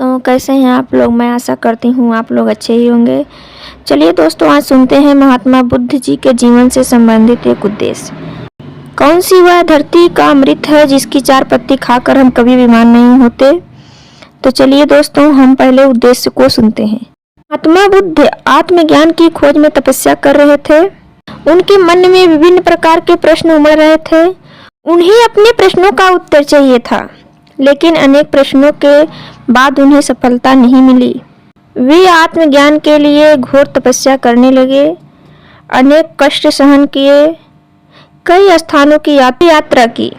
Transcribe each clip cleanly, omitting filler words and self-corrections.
दोस्तों, कैसे हैं आप लोग। मैं आशा करती हूँ आप लोग अच्छे ही होंगे। चलिए दोस्तों, आज सुनते हैं महात्मा बुद्ध जी के जीवन से संबंधित एक उद्देश्य। कौन सी वह धरती का अमृत है जिसकी 4 पत्ती खाकर हम कभी बीमार नहीं होते। तो चलिए दोस्तों, हम पहले उद्देश्य को सुनते हैं। महात्मा बुद्ध आत्मज्ञान की खोज में तपस्या कर रहे थे। उनके मन में विभिन्न प्रकार के प्रश्न उमड़ रहे थे। उन्हें अपने प्रश्नों का उत्तर चाहिए था, लेकिन अनेक प्रश्नों के बाद उन्हें सफलता नहीं मिली। वे आत्मज्ञान के लिए घोर तपस्या करने लगे, अनेक कष्ट सहन किए, कई स्थानों की यात्रा की।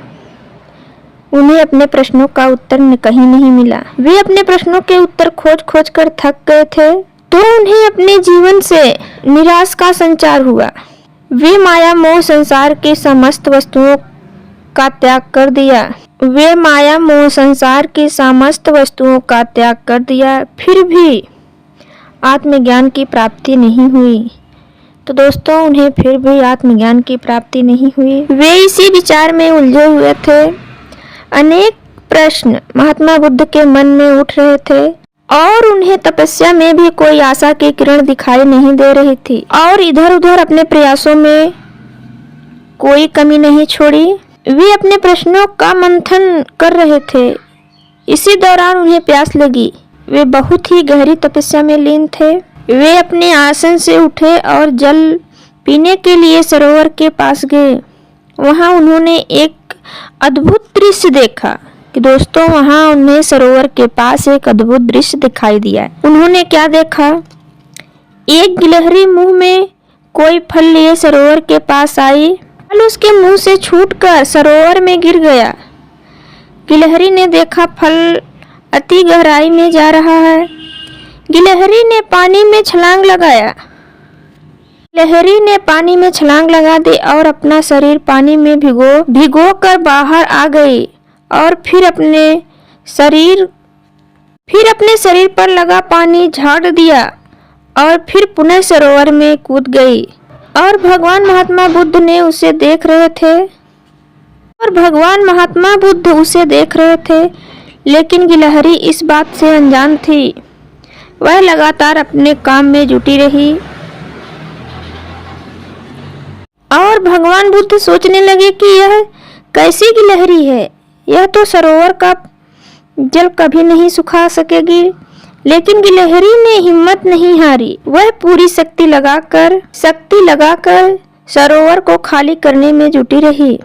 उन्हें अपने प्रश्नों का उत्तर कहीं नहीं मिला। वे अपने प्रश्नों के उत्तर खोज कर थक गए थे, तो उन्हें अपने जीवन से निराश का संचार हुआ। वे माया मोह संसार की समस्त वस्तुओं का त्याग कर दिया। फिर भी आत्मज्ञान की प्राप्ति नहीं हुई। तो दोस्तों, उन्हें फिर भी आत्मज्ञान की प्राप्ति नहीं हुई। वे इसी विचार में उलझे हुए थे। अनेक प्रश्न महात्मा बुद्ध के मन में उठ रहे थे और उन्हें तपस्या में भी कोई आशा की किरण दिखाई नहीं दे रही थी, और इधर उधर अपने प्रयासों में कोई कमी नहीं छोड़ी। वे अपने प्रश्नों का मंथन कर रहे थे। इसी दौरान उन्हें प्यास लगी। वे बहुत ही गहरी तपस्या में लीन थे। वे अपने आसन से उठे और जल पीने के लिए सरोवर के पास गए। वहां उन्होंने एक अद्भुत दृश्य देखा कि दोस्तों, वहां उन्हें सरोवर के पास एक अद्भुत दृश्य दिखाई दिया। उन्होंने क्या देखा? एक गिलहरी मुंह में कोई फल लिए सरोवर के पास आई। फल उसके मुंह से छूटकर सरोवर में गिर गया। गिलहरी ने देखा फल अति गहराई में जा रहा है। गिलहरी ने पानी में छलांग लगा दी और अपना शरीर पानी में भिगो कर बाहर आ गई, और फिर अपने शरीर पर लगा पानी झाड़ दिया और फिर पुनः सरोवर में कूद गई। और भगवान महात्मा बुद्ध उसे देख रहे थे, लेकिन गिलहरी इस बात से अनजान थी। वह लगातार अपने काम में जुटी रही और भगवान बुद्ध सोचने लगे कि यह कैसी गिलहरी है। यह तो सरोवर का जल कभी नहीं सुखा सकेगी। लेकिन गिलहरी ने हिम्मत नहीं हारी। वह पूरी शक्ति लगाकर सरोवर को खाली करने में जुटी रही।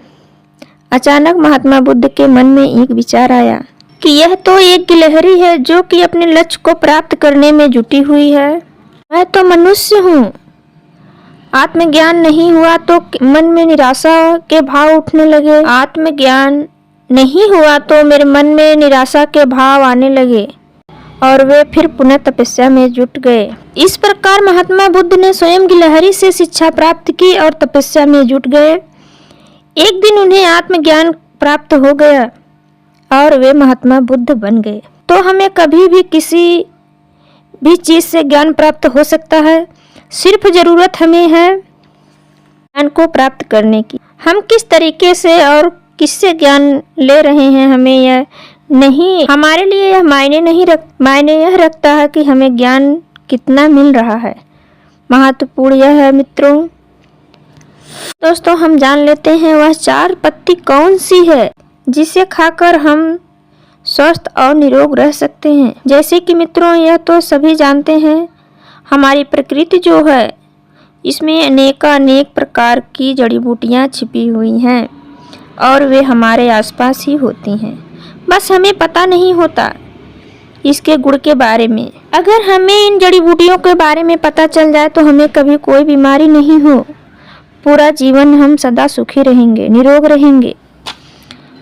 अचानक महात्मा बुद्ध के मन में एक विचार आया कि यह तो एक गिलहरी है जो कि अपने लक्ष्य को प्राप्त करने में जुटी हुई है। मैं तो मनुष्य हूँ। आत्मज्ञान नहीं हुआ तो मन में निराशा के भाव उठने लगे। आत्मज्ञान नहीं हुआ तो मेरे मन में निराशा के भाव आने लगे और वे फिर पुनः तपस्या में जुट गए। इस प्रकार महात्मा बुद्ध ने स्वयं गिलहरी से शिक्षा प्राप्त की और तपस्या में जुट गए। एक दिन उन्हें आत्मज्ञान प्राप्त हो गया और वे महात्मा बुद्ध बन गए। तो हमें कभी भी किसी भी चीज से ज्ञान प्राप्त हो सकता है। सिर्फ जरूरत हमें है ज्ञान को प्राप्त करने की। हम किस तरीके से और किससे ज्ञान ले रहे हैं, हमें यह नहीं, हमारे लिए यह मायने यह रखता है कि हमें ज्ञान कितना मिल रहा है। महत्वपूर्ण यह है मित्रों। दोस्तों, हम जान लेते हैं वह 4 पत्ती कौन सी है जिसे खाकर हम स्वस्थ और निरोग रह सकते हैं। जैसे कि मित्रों, यह तो सभी जानते हैं, हमारी प्रकृति जो है इसमें अनेक प्रकार की जड़ी बूटियाँ छिपी हुई हैं और वे हमारे आसपास ही होती हैं। बस हमें पता नहीं होता इसके गुण के बारे में। अगर हमें इन जड़ी बूटियों के बारे में पता चल जाए तो हमें कभी कोई बीमारी नहीं हो। पूरा जीवन हम सदा सुखी रहेंगे, निरोग रहेंगे।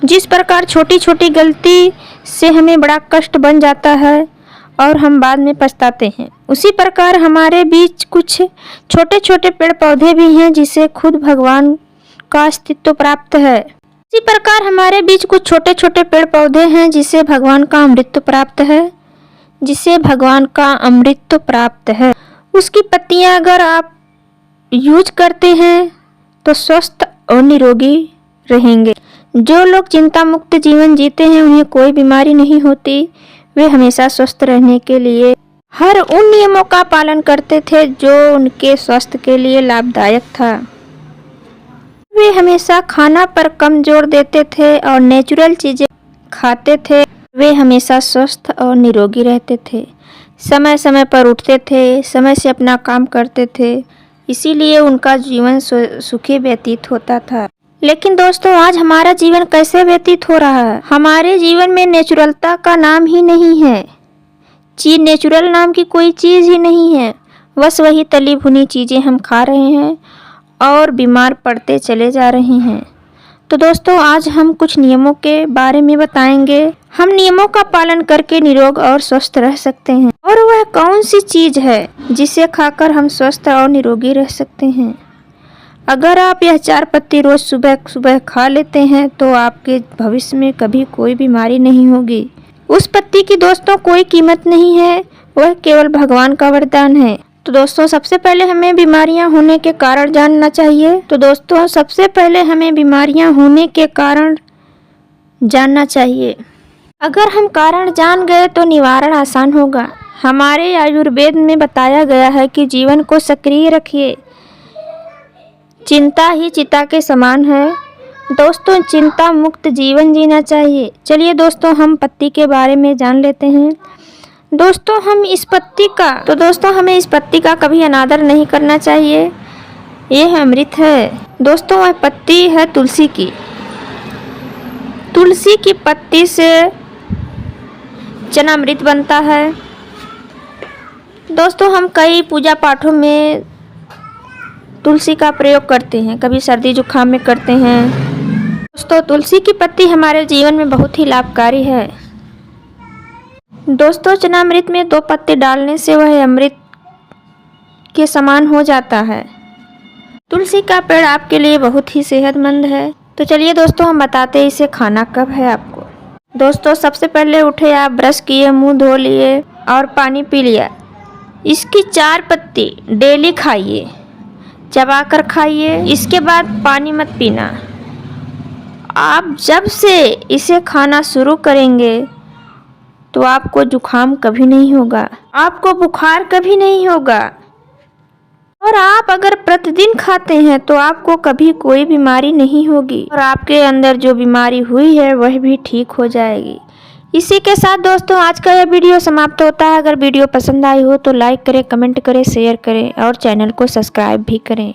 जिस प्रकार छोटी छोटी गलती से हमें बड़ा कष्ट बन जाता है और हम बाद में पछताते हैं, उसी प्रकार हमारे बीच कुछ छोटे छोटे पेड़ पौधे भी हैं जिसे खुद भगवान का अस्तित्व प्राप्त है। इसी प्रकार हमारे बीच कुछ छोटे छोटे पेड़ पौधे हैं जिसे भगवान का अमृत प्राप्त है। उसकी पत्तियां अगर आप यूज करते हैं तो स्वस्थ और निरोगी रहेंगे। जो लोग चिंता मुक्त जीवन जीते हैं उन्हें कोई बीमारी नहीं होती। वे हमेशा स्वस्थ रहने के लिए हर उन नियमों का पालन करते थे जो उनके स्वास्थ्य के लिए लाभदायक था। वे हमेशा खाना पर कम जोर देते थे और नेचुरल चीजें खाते थे। वे हमेशा स्वस्थ और निरोगी रहते थे, समय समय पर उठते थे, समय से अपना काम करते थे, इसीलिए उनका जीवन सुखी व्यतीत होता था। लेकिन दोस्तों, आज हमारा जीवन कैसे व्यतीत हो रहा है? हमारे जीवन में नेचुरलता का नाम ही नहीं है। नेचुरल नाम की कोई चीज़ ही नहीं है। बस वही तली भुनी चीज़ें हम खा रहे हैं और बीमार पड़ते चले जा रहे हैं। तो दोस्तों, आज हम कुछ नियमों के बारे में बताएंगे। हम नियमों का पालन करके निरोग और स्वस्थ रह सकते हैं। और वह कौन सी चीज़ है जिसे खाकर हम स्वस्थ और निरोगी रह सकते हैं? अगर आप यह 4 पत्ती रोज सुबह सुबह खा लेते हैं तो आपके भविष्य में कभी कोई बीमारी नहीं होगी। उस पत्ती की दोस्तों कोई कीमत नहीं है, वह केवल भगवान का वरदान है। तो दोस्तों, सबसे पहले हमें बीमारियां होने के कारण जानना चाहिए। अगर हम कारण जान गए तो निवारण आसान होगा। हमारे आयुर्वेद में बताया गया है कि जीवन को सक्रिय रखिए, चिंता ही चिता के समान है। दोस्तों, चिंता मुक्त जीवन जीना चाहिए। चलिए दोस्तों, हम पत्ती के बारे में जान लेते हैं। दोस्तों, हमें इस पत्ती का कभी अनादर नहीं करना चाहिए। यह अमृत है। दोस्तों, वह पत्ती है तुलसी की। तुलसी की पत्ती से चनामृत बनता है। दोस्तों, हम कई पूजा पाठों में तुलसी का प्रयोग करते हैं, कभी सर्दी जुकाम में करते हैं। दोस्तों, तुलसी की पत्ती हमारे जीवन में बहुत ही लाभकारी है। दोस्तों, चनामृत में 2 पत्ते डालने से वह अमृत के समान हो जाता है। तुलसी का पेड़ आपके लिए बहुत ही सेहतमंद है। तो चलिए दोस्तों, हम बताते हैं इसे खाना कब है आपको। दोस्तों, सबसे पहले उठे आप, ब्रश किए, मुंह धो लिए और पानी पी लिया। इसकी 4 पत्ती डेली खाइए, चबाकर खाइए। इसके बाद पानी मत पीना। आप जब से इसे खाना शुरू करेंगे तो आपको जुखाम कभी नहीं होगा, आपको बुखार कभी नहीं होगा। और आप अगर प्रतिदिन खाते हैं तो आपको कभी कोई बीमारी नहीं होगी और आपके अंदर जो बीमारी हुई है वह भी ठीक हो जाएगी। इसी के साथ दोस्तों, आज का यह वीडियो समाप्त होता है। अगर वीडियो पसंद आई हो तो लाइक करें, कमेंट करें, शेयर करें और चैनल को सब्सक्राइब भी करें।